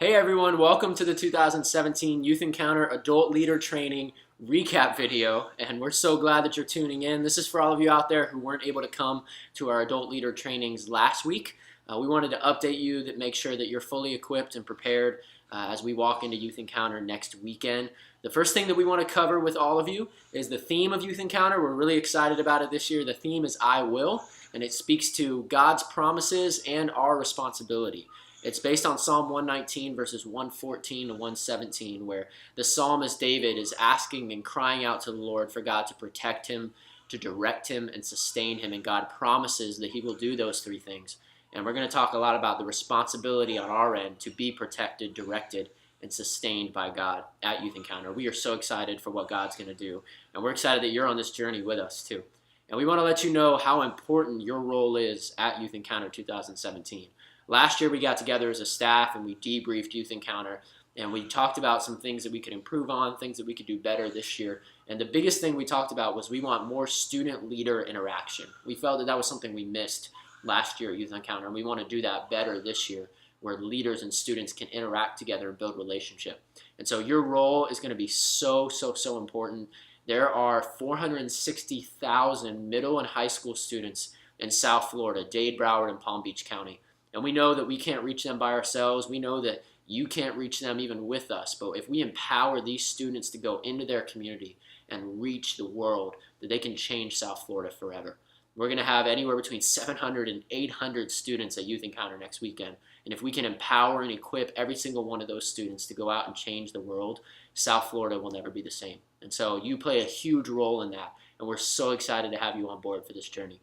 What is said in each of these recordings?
Hey everyone, welcome to the 2017 Youth Encounter Adult Leader Training recap video, and we're so glad that you're tuning in. This is for all of you out there who weren't able to come to our Adult Leader trainings last week. We wanted to update you that make sure that you're fully equipped and prepared as we walk into Youth Encounter next weekend. The first thing that we want to cover with all of you is the theme of Youth Encounter. We're really excited about it this year. The theme is I Will, and it speaks to God's promises and our responsibility. It's based on Psalm 119 verses 114 to 117, where the psalmist David is asking and crying out to the Lord for God to protect him, to direct him, and sustain him. And God promises that he will do those three things. And we're going to talk a lot about the responsibility on our end to be protected, directed, and sustained by God at Youth Encounter. We are so excited for what God's going to do. And we're excited that you're on this journey with us too. And we want to let you know how important your role is at Youth Encounter 2017. Last year we got together as a staff and we debriefed Youth Encounter, and we talked about some things that we could improve on, things that we could do better this year. And the biggest thing we talked about was we want more student-leader interaction. We felt that that was something we missed last year at Youth Encounter, and we want to do that better this year, where leaders and students can interact together and build relationship. And so your role is going to be so important. There are 460,000 middle and high school students in South Florida, Dade, Broward, and Palm Beach County. And we know that we can't reach them by ourselves. We know that you can't reach them even with us. But if we empower these students to go into their community and reach the world, that they can change South Florida forever. We're going to have anywhere between 700 and 800 students at Youth Encounter next weekend. And if we can empower and equip every single one of those students to go out and change the world, South Florida will never be the same. And so you play a huge role in that. And we're so excited to have you on board for this journey.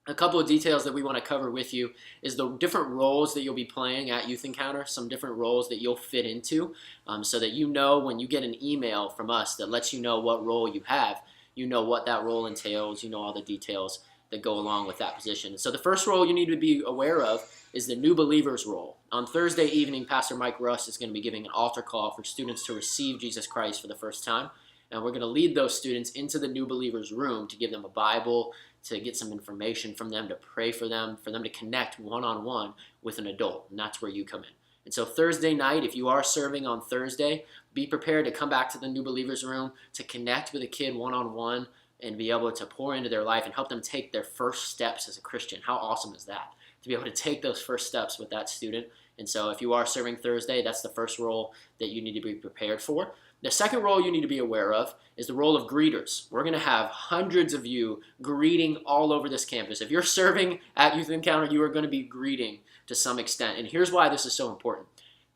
A couple of details that we want to cover with you is the different roles that you'll be playing at Youth Encounter, some different roles that you'll fit into, so that you know when you get an email from us that lets you know what role you have, you know what that role entails, you know all the details that go along with that position. So the first role you need to be aware of is the new believers role. On Thursday evening, Pastor Mike Russ is going to be giving an altar call for students to receive Jesus Christ for the first time. And we're going to lead those students into the new believers room to give them a Bible, to get some information from them, to pray for them to connect one-on-one with an adult. And that's where you come in. And so Thursday night, if you are serving on Thursday, be prepared to come back to the new believers room to connect with a kid one-on-one and be able to pour into their life and help them take their first steps as a Christian. How awesome is that? To be able to take those first steps with that student. And so if you are serving Thursday, that's the first role that you need to be prepared for. The second role you need to be aware of is the role of greeters. We're going to have hundreds of you greeting all over this campus. If you're serving at Youth Encounter, you are going to be greeting to some extent. And here's why this is so important.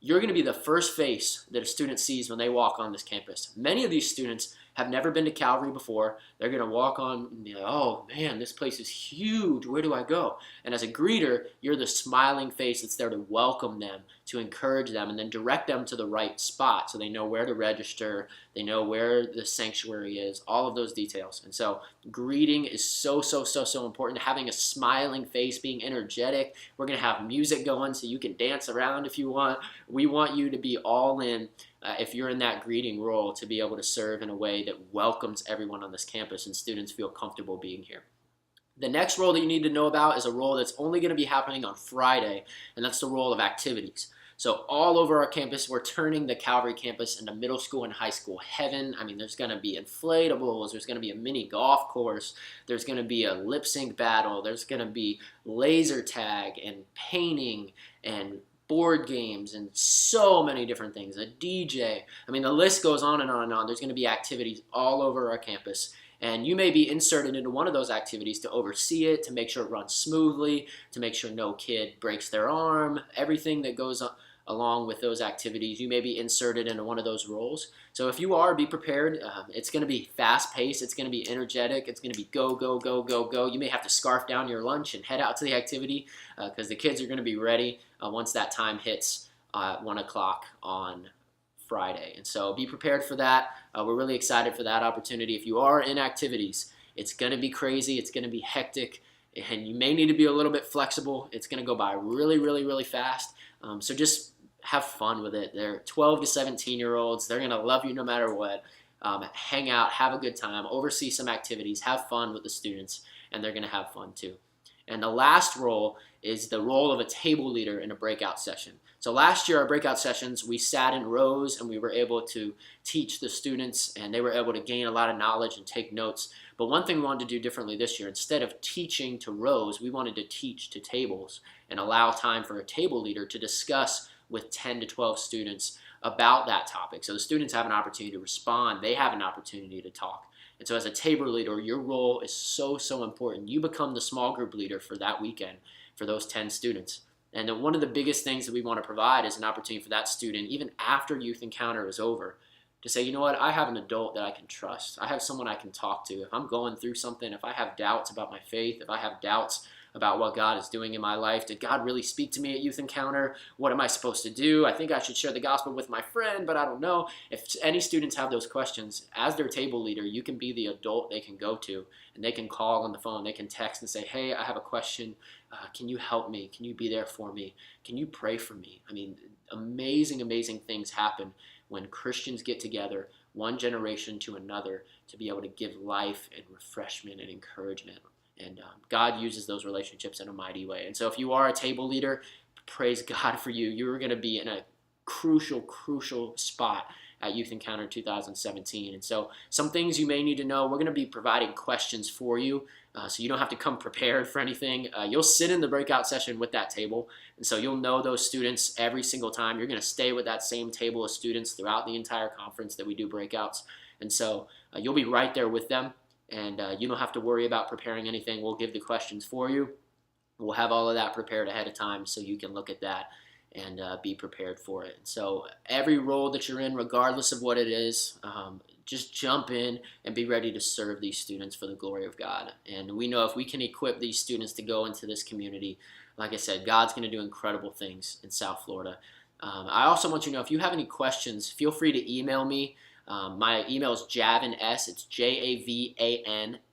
You're going to be the first face that a student sees when they walk on this campus. Many of these students have never been to Calvary before. They're going to walk on and be like, oh man, this place is huge. Where do I go? And as a greeter, you're the smiling face that's there to welcome them, to encourage them, and then direct them to the right spot so they know where to register, they know where the sanctuary is, all of those details. And so greeting is so important. Having a smiling face, being energetic. We're going to have music going so you can dance around if you want. We want you to be all in. If you're in that greeting role, to be able to serve in a way that welcomes everyone on this campus and students feel comfortable being here. The next role that you need to know about is a role that's only going to be happening on Friday, and that's the role of activities. So all over our campus, we're turning the Calvary campus into middle school and high school heaven. I mean, there's going to be inflatables, there's going to be a mini golf course, there's going to be a lip sync battle, there's going to be laser tag and painting and board games and so many different things, a DJ. I mean, the list goes on and on and on. There's going to be activities all over our campus. And you may be inserted into one of those activities to oversee it, to make sure it runs smoothly, to make sure no kid breaks their arm, everything that goes along with those activities. You may be inserted into one of those roles. So if you are, be prepared. It's going to be fast-paced. It's going to be energetic. It's going to be go, go, go, go, go. You may have to scarf down your lunch and head out to the activity because the kids are going to be ready once that time hits 1 o'clock on Friday. And so be prepared for that. We're really excited for that opportunity. If you are in activities, it's going to be crazy. It's going to be hectic. And you may need to be a little bit flexible. It's going to go by really fast. So just have fun with it. They're 12 to 17-year-olds. They're going to love you no matter what. Hang out, have a good time, oversee some activities, have fun with the students, and they're going to have fun too. And the last role is the role of a table leader in a breakout session. So last year, our breakout sessions, we sat in rows and we were able to teach the students, and they were able to gain a lot of knowledge and take notes. But one thing we wanted to do differently this year, instead of teaching to rows, we wanted to teach to tables and allow time for a table leader to discuss with 10 to 12 students about that topic. So the students have an opportunity to respond. They have an opportunity to talk. And so as a table leader, your role is so, so important. You become the small group leader for that weekend for those 10 students. And then one of the biggest things that we want to provide is an opportunity for that student, even after Youth Encounter is over, to say, you know what, I have an adult that I can trust. I have someone I can talk to. If I'm going through something, if I have doubts about my faith, if I have doubts about what God is doing in my life, did God really speak to me at Youth Encounter? What am I supposed to do? I think I should share the gospel with my friend, but I don't know. If any students have those questions, as their table leader, you can be the adult they can go to, and they can call on the phone, they can text and say, hey, I have a question. Can you help me? Can you be there for me? Can you pray for me? I mean, amazing, amazing things happen when Christians get together, one generation to another, to be able to give life and refreshment and encouragement. And God uses those relationships in a mighty way. And so if you are a table leader, praise God for you. You're going to be in a crucial, crucial spot at Youth Encounter 2017. And so some things you may need to know, we're going to be providing questions for you, so you don't have to come prepared for anything. You'll sit in the breakout session with that table, and so you'll know those students every single time. You're going to stay with that same table of students throughout the entire conference that we do breakouts. And so you'll be right there with them, and you don't have to worry about preparing anything. We'll give the questions for you. We'll have all of that prepared ahead of time so you can look at that and be prepared for it. And so every role that you're in, regardless of what it is, just jump in and be ready to serve these students for the glory of God. And we know if we can equip these students to go into this community, like I said, God's going to do incredible things in South Florida. I also want you to know, if you have any questions, feel free to email me. My email is javans, it's JAVANS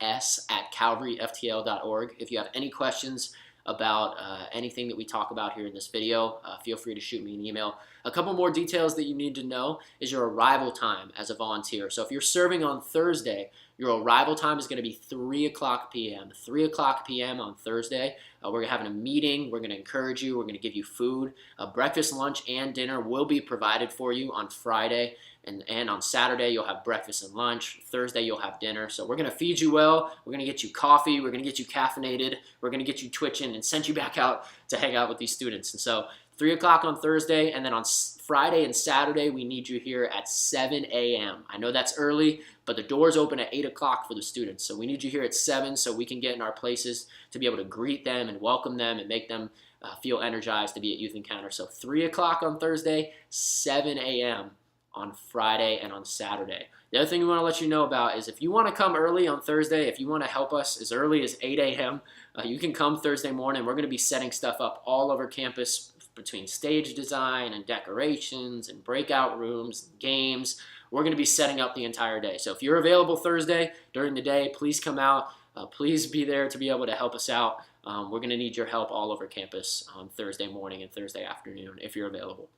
@calvaryftl.org. If you have any questions about anything that we talk about here in this video, feel free to shoot me an email. A couple more details that you need to know is your arrival time as a volunteer. So if you're serving on Thursday, your arrival time is going to be 3 o'clock p.m. 3 o'clock p.m. on Thursday. We're having a meeting. We're going to encourage you. We're going to give you food. Breakfast, lunch, and dinner will be provided for you on Friday. And on Saturday, you'll have breakfast and lunch. Thursday, you'll have dinner. So we're going to feed you well. We're going to get you coffee. We're going to get you caffeinated. We're going to get you twitching and send you back out to hang out with these students. And so 3 o'clock on Thursday, and then on Friday and Saturday, we need you here at 7 a.m. I know that's early, but the doors open at 8 o'clock for the students. So we need you here at 7 so we can get in our places to be able to greet them and welcome them and make them feel energized to be at Youth Encounter. So 3 o'clock on Thursday, 7 a.m. on Friday and on Saturday. The other thing we want to let you know about is if you want to come early on Thursday, if you want to help us as early as 8 a.m., you can come Thursday morning. We're going to be setting stuff up all over campus between stage design and decorations and breakout rooms and games. We're going to be setting up the entire day. So if you're available Thursday during the day, please come out. Please be there to be able to help us out. We're going to need your help all over campus on Thursday morning and Thursday afternoon if you're available.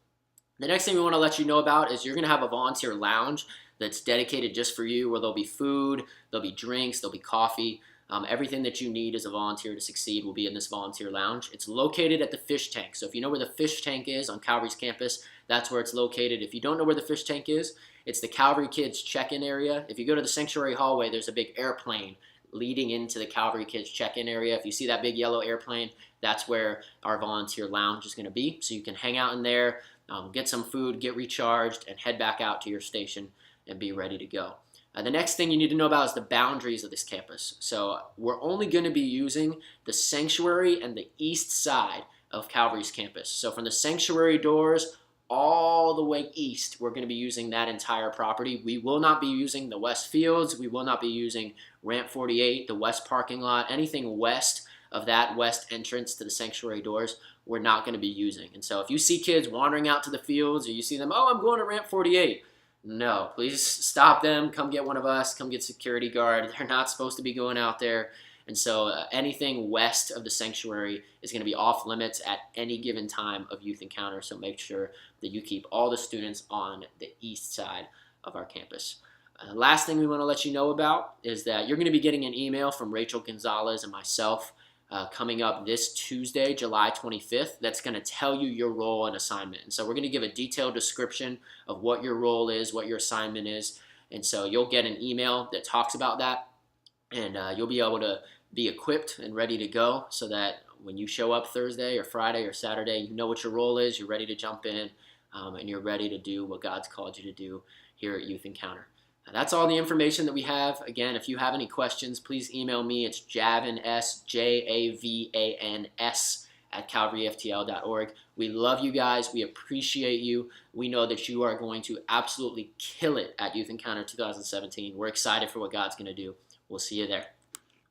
The next thing we want to let you know about is you're going to have a volunteer lounge that's dedicated just for you, where there'll be food, there'll be drinks, there'll be coffee. Everything that you need as a volunteer to succeed will be in this volunteer lounge. It's located at the fish tank. So if you know where the fish tank is on Calvary's campus, that's where it's located. If you don't know where the fish tank is, it's the Calvary Kids check-in area. If you go to the sanctuary hallway, there's a big airplane leading into the Calvary Kids check-in area. If you see that big yellow airplane, that's where our volunteer lounge is going to be. So you can hang out in there, get some food, get recharged, and head back out to your station and be ready to go. The next thing you need to know about is the boundaries of this campus. So we're only going to be using the sanctuary and the east side of Calvary's campus. So from the sanctuary doors all the way east, we're going to be using that entire property. We will not be using the west fields. We will not be using Ramp 48, the west parking lot, anything west of that west entrance to the sanctuary doors, we're not going to be using. And so if you see kids wandering out to the fields, or you see them, oh, I'm going to Ramp 48, no, please stop them. Come get one of us. Come get security guard. They're not supposed to be going out there. And so anything west of the sanctuary is going to be off limits at any given time of Youth Encounter. So make sure that you keep all the students on the east side of our campus. Last thing we want to let you know about is that you're going to be getting an email from Rachel Gonzalez and myself coming up this Tuesday, July 25th, that's going to tell you your role and assignment. And so we're going to give a detailed description of what your role is, what your assignment is. And so you'll get an email that talks about that, and you'll be able to be equipped and ready to go so that when you show up Thursday or Friday or Saturday, you know what your role is, you're ready to jump in, and you're ready to do what God's called you to do here at Youth Encounter. That's all the information that we have. Again, if you have any questions, please email me. It's javans, JAVANS, @calvaryftl.org. We love you guys. We appreciate you. We know that you are going to absolutely kill it at Youth Encounter 2017. We're excited for what God's going to do. We'll see you there.